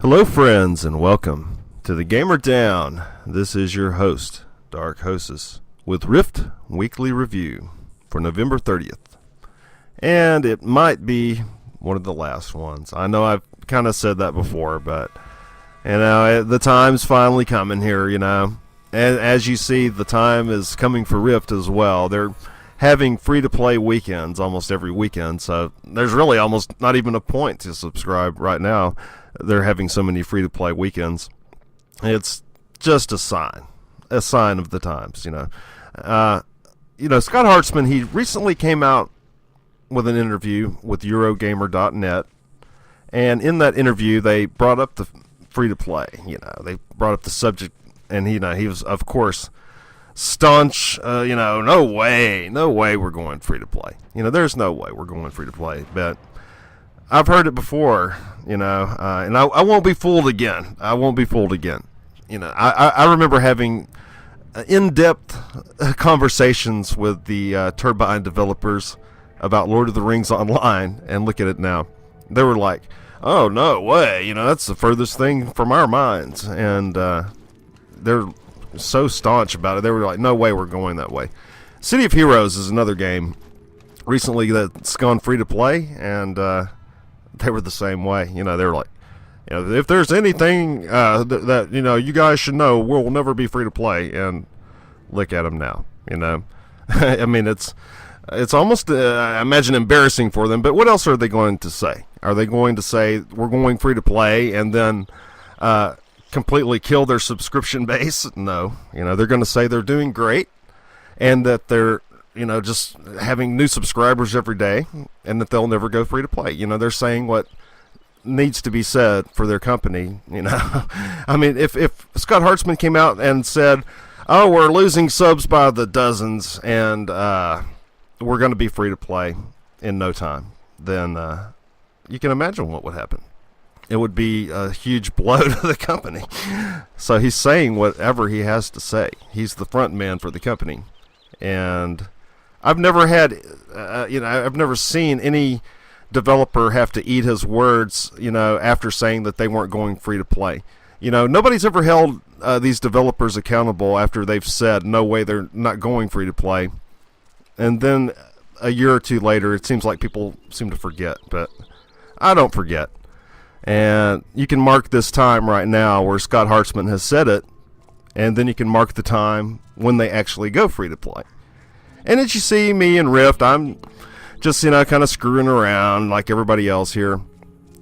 Hello friends and welcome to the Gamer Down. This is your host, Darkhosis, with Rift Weekly Review for November 30th. And it might be one of the last ones. I know I've kind of said that before, but the time's finally coming here, And as you see, the time is coming for Rift as well. They're having free-to-play weekends almost every weekend, so there's really almost not even a point to subscribe right now. They're having so many free-to-play weekends. It's just a sign of the times, Scott Hartsman, he recently came out with an interview with Eurogamer.net, and in that interview, they brought up the free-to-play. They brought up the subject, and he was, of course, staunch. No way we're going free-to-play. There's no way we're going free-to-play, but I've heard it before, and I won't be fooled again. I remember having in-depth conversations with the Turbine developers about Lord of the Rings Online, and look at it now. They were like, oh, no way, that's the furthest thing from our minds, and they're so staunch about it. They were like, no way we're going that way. City of Heroes is another game recently that's gone free-to-play, and they were the same way. They were like, if there's anything that you guys should know, we'll never be free to play. And look at them now. I mean, it's almost I imagine embarrassing for them. But what else are they going to say? Are they going to say we're going free to play and then completely kill their subscription base? No. They're going to say they're doing great and that they're just having new subscribers every day, and that they'll never go free to play. They're saying what needs to be said for their company. I mean, if Scott Hartsman came out and said, "Oh, we're losing subs by the dozens, and we're going to be free to play in no time," then you can imagine what would happen. It would be a huge blow to the company. So he's saying whatever he has to say. He's the front man for the company, and I've never seen any developer have to eat his words, after saying that they weren't going free to play. Nobody's ever held these developers accountable after they've said, no way, they're not going free to play. And then a year or two later, it seems like people seem to forget, but I don't forget. And you can mark this time right now where Scott Hartsman has said it, and then you can mark the time when they actually go free to play. And as you see me in Rift, I'm just, kind of screwing around like everybody else here.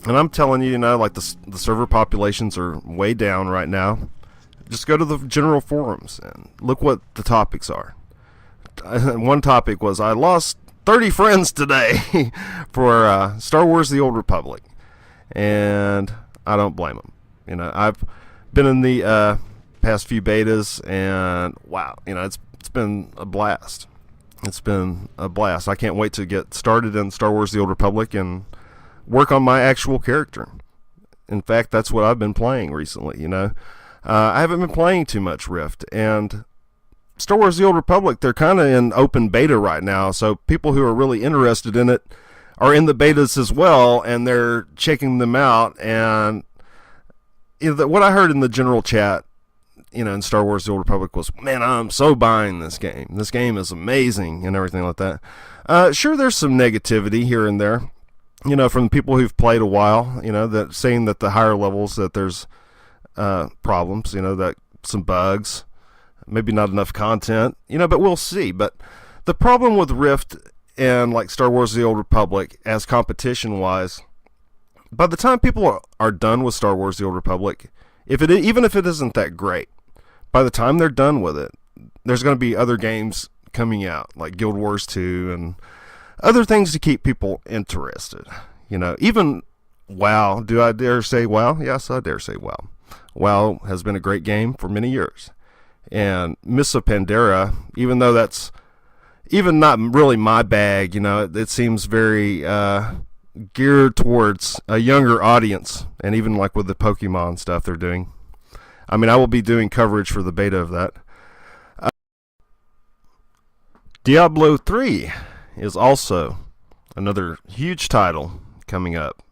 And I'm telling you, like the server populations are way down right now. Just go to the general forums and look what the topics are. One topic was, I lost 30 friends today for Star Wars The Old Republic. And I don't blame them. I've been in the past few betas, and wow, it's been a blast. It's been a blast. I can't wait to get started in Star Wars The Old Republic and work on my actual character. In fact, that's what I've been playing recently, I haven't been playing too much Rift. And Star Wars The Old Republic, they're kind of in open beta right now, so people who are really interested in it are in the betas as well, and they're checking them out. And what I heard in the general chat, in Star Wars The Old Republic was, man, I'm so buying this game. This game is amazing and everything like that. Sure, there's some negativity here and there, from people who've played a while, that saying that the higher levels that there's problems, that some bugs, maybe not enough content, but we'll see. But the problem with Rift and like Star Wars The Old Republic as competition-wise, by the time people are done with Star Wars The Old Republic, even if it isn't that great, by the time they're done with it, there's going to be other games coming out, like Guild Wars 2 and other things to keep people interested. Even WoW. Do I dare say WoW? Yes, I dare say WoW. WoW has been a great game for many years. And Mists of Pandaria, even though that's even not really my bag, it seems very geared towards a younger audience. And even like with the Pokemon stuff they're doing, I mean, I will be doing coverage for the beta of that. Diablo 3 is also another huge title coming up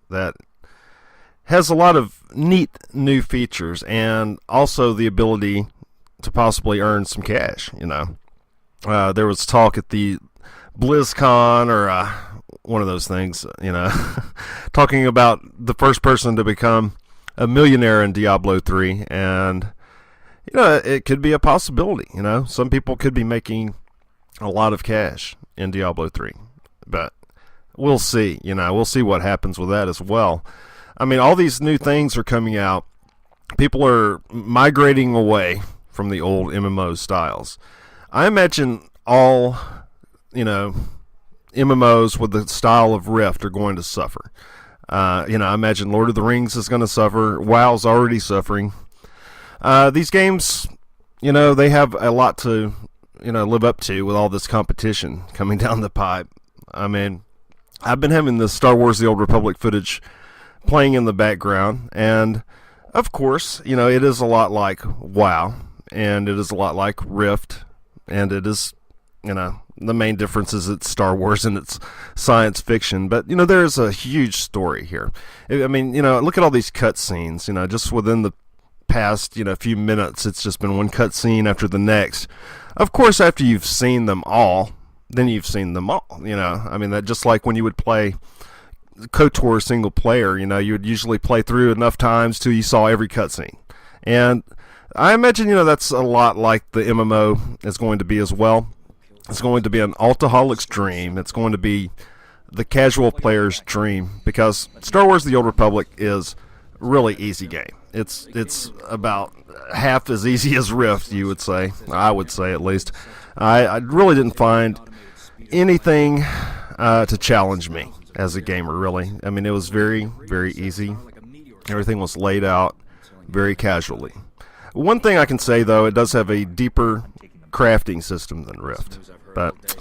that has a lot of neat new features and also the ability to possibly earn some cash. There was talk at the BlizzCon or one of those things, talking about the first person to become a millionaire in Diablo 3, and it could be a possibility. Some people could be making a lot of cash in Diablo 3, but we'll see. We'll see what happens with that as well. I mean, all these new things are coming out. People are migrating away from the old MMO styles. I imagine all, MMOs with the style of Rift are going to suffer. I imagine Lord of the Rings is going to suffer. WoW's already suffering. These games, they have a lot to live up to with all this competition coming down the pipe. I mean, I've been having this Star Wars The Old Republic footage playing in the background, and of course, it is a lot like WoW, and it is a lot like Rift, and it is, the main difference is it's Star Wars and it's science fiction, but, there's a huge story here. I mean, look at all these cutscenes, just within the past, few minutes, it's just been one cutscene after the next. Of course, after you've seen them all, then you've seen them all, I mean, that just like when you would play KOTOR single player, you would usually play through enough times till you saw every cutscene. And I imagine, that's a lot like the MMO is going to be as well. It's going to be an alcoholic's dream. It's going to be the casual player's dream, because Star Wars The Old Republic is a really easy game. It's about half as easy as Rift, you would say. I would say, at least. I really didn't find anything to challenge me as a gamer, really. I mean, it was very, very easy. Everything was laid out very casually. One thing I can say, though, it does have a deeper crafting system than Rift. But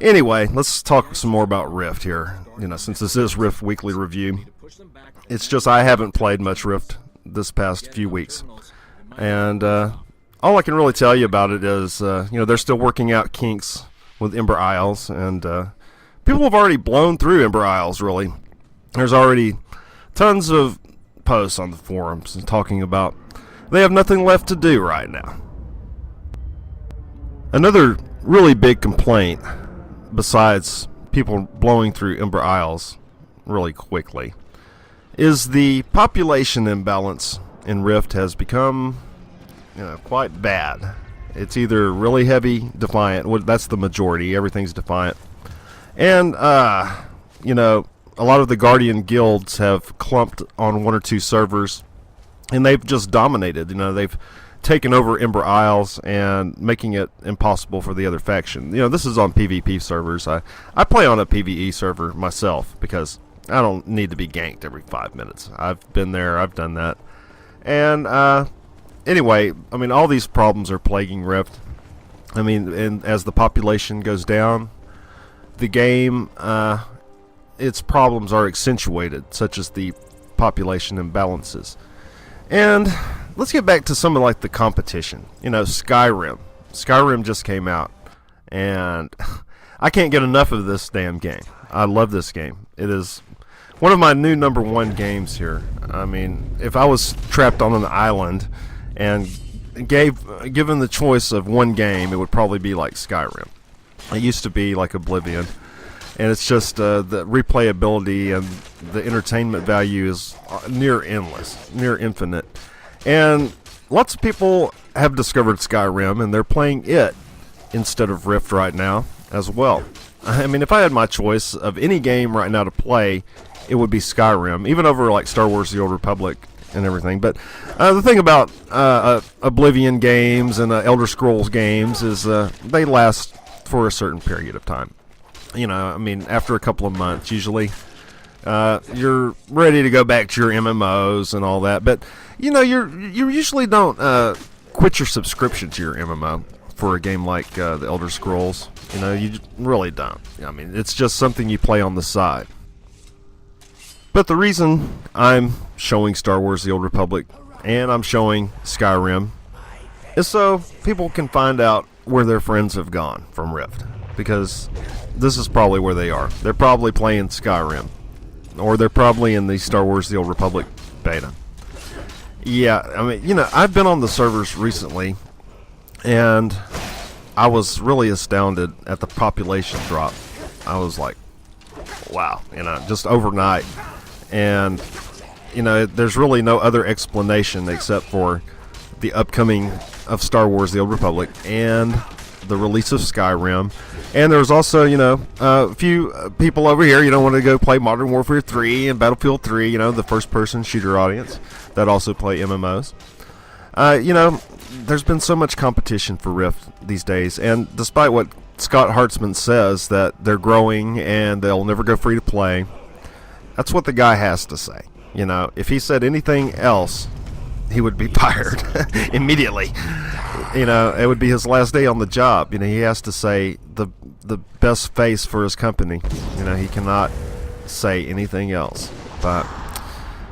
anyway, let's talk some more about Rift here. Since this is Rift Weekly Review, it's just I haven't played much Rift this past few weeks. And all I can really tell you about it is, they're still working out kinks with Ember Isles, and people have already blown through Ember Isles, really. There's already tons of posts on the forums talking about they have nothing left to do right now. Another really big complaint, besides people blowing through Ember Isles really quickly, is the population imbalance in Rift has become, quite bad. It's either really heavy Defiant, that's the majority, everything's Defiant, and, a lot of the Guardian guilds have clumped on one or two servers, and they've just dominated. They've taken over Ember Isles and making it impossible for the other faction. This is on PvP servers. I play on a PvE server myself because I don't need to be ganked every 5 minutes. I've been there, I've done that. And anyway, I mean, all these problems are plaguing Rift. I mean, and as the population goes down, the game, its problems are accentuated, such as the population imbalances. And let's get back to some of like the competition. Skyrim. Skyrim just came out, and I can't get enough of this damn game. I love this game. It is one of my new number one games here. I mean, if I was trapped on an island and given the choice of one game, it would probably be like Skyrim. It used to be like Oblivion, and it's just the replayability and the entertainment value is near endless, near infinite. And lots of people have discovered Skyrim, and they're playing it instead of Rift right now as well. I mean, if I had my choice of any game right now to play, it would be Skyrim, even over like Star Wars The Old Republic and everything. But the thing about Oblivion games and Elder Scrolls games is they last for a certain period of time. I mean, after a couple of months, usually, you're ready to go back to your MMOs and all that. But, you usually don't quit your subscription to your MMO for a game like the Elder Scrolls. You really don't. I mean, it's just something you play on the side. But the reason I'm showing Star Wars The Old Republic and I'm showing Skyrim, is so people can find out where their friends have gone from Rift, because this is probably where they are. They're probably playing Skyrim, or they're probably in the Star Wars: The Old Republic beta. Yeah, I mean, I've been on the servers recently, and I was really astounded at the population drop. I was like, wow, just overnight. And, there's really no other explanation except for the upcoming of Star Wars: The Old Republic and the release of Skyrim. And there's also, a few people over here, want to go play Modern Warfare 3 and Battlefield 3, the first-person shooter audience that also play MMOs. There's been so much competition for Rift these days, and despite what Scott Hartsman says, that they're growing and they'll never go free to play, that's what the guy has to say. If he said anything else, he would be fired immediately. It would be his last day on the job. He has to say the best face for his company. He cannot say anything else. But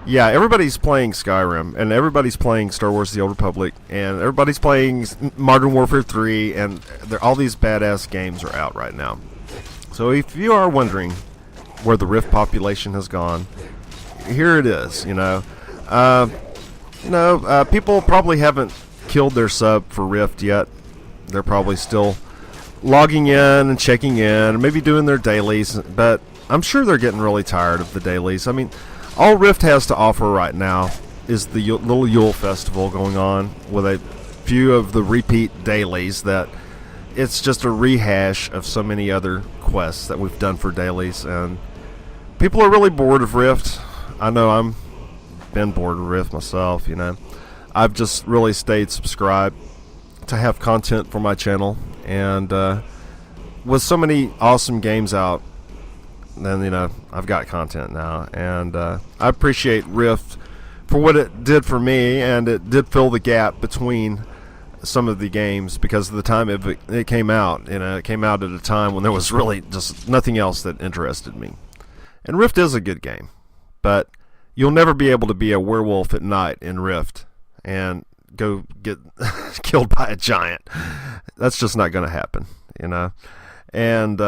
yeah, everybody's playing Skyrim, and everybody's playing Star Wars: The Old Republic, and everybody's playing Modern Warfare 3, and all these badass games are out right now. So if you are wondering where the Rift population has gone, here it is. People probably haven't killed their sub for Rift yet. They're probably still logging in and checking in, or maybe doing their dailies, but I'm sure they're getting really tired of the dailies. I mean, all Rift has to offer right now is the little Yule Festival going on with a few of the repeat dailies that it's just a rehash of so many other quests that we've done for dailies, and people are really bored of Rift. I know I'm been bored of Rift myself. I've just really stayed subscribed to have content for my channel, and with so many awesome games out, then I've got content now, and I appreciate Rift for what it did for me, and it did fill the gap between some of the games, because of the time it came out. It came out at a time when there was really just nothing else that interested me. And Rift is a good game, but you'll never be able to be a werewolf at night in Rift and go get killed by a giant. That's just not going to happen, And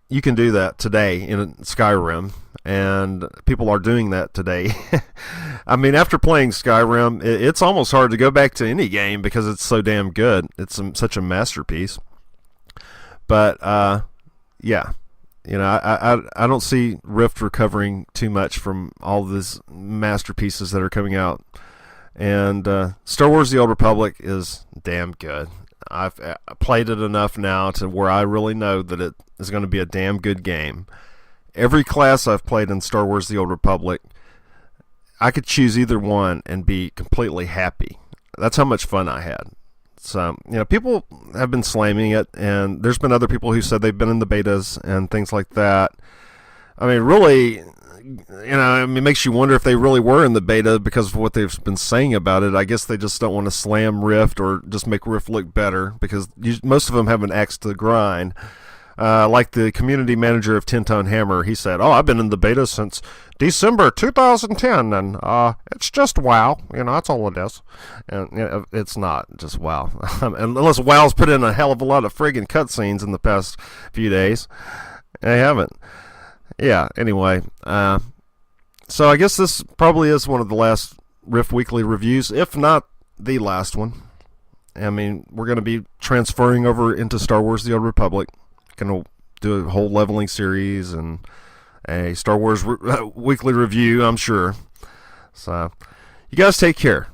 you can do that today in Skyrim, and people are doing that today. I mean, after playing Skyrim, it's almost hard to go back to any game because it's so damn good. It's such a masterpiece. But yeah. I don't see Rift recovering too much from all these masterpieces that are coming out. And Star Wars: The Old Republic is damn good. I've played it enough now to where I really know that it is going to be a damn good game. Every class I've played in Star Wars: The Old Republic, I could choose either one and be completely happy. That's how much fun I had. So, people have been slamming it, and there's been other people who said they've been in the betas and things like that. I mean, really, it makes you wonder if they really were in the beta because of what they've been saying about it. I guess they just don't want to slam Rift or just make Rift look better, because most of them have an axe to grind. Like the community manager of 10-Tone Hammer, he said, "Oh, I've been in the beta since December 2010, and it's just WoW. That's all it is." And it's not just WoW, unless WoW's put in a hell of a lot of friggin' cutscenes in the past few days. They haven't. Yeah. Anyway, so I guess this probably is one of the last Rift Weekly reviews, if not the last one. I mean, we're going to be transferring over into Star Wars: The Old Republic. Going to do a whole leveling series and a Star Wars weekly review, I'm sure. So, you guys take care.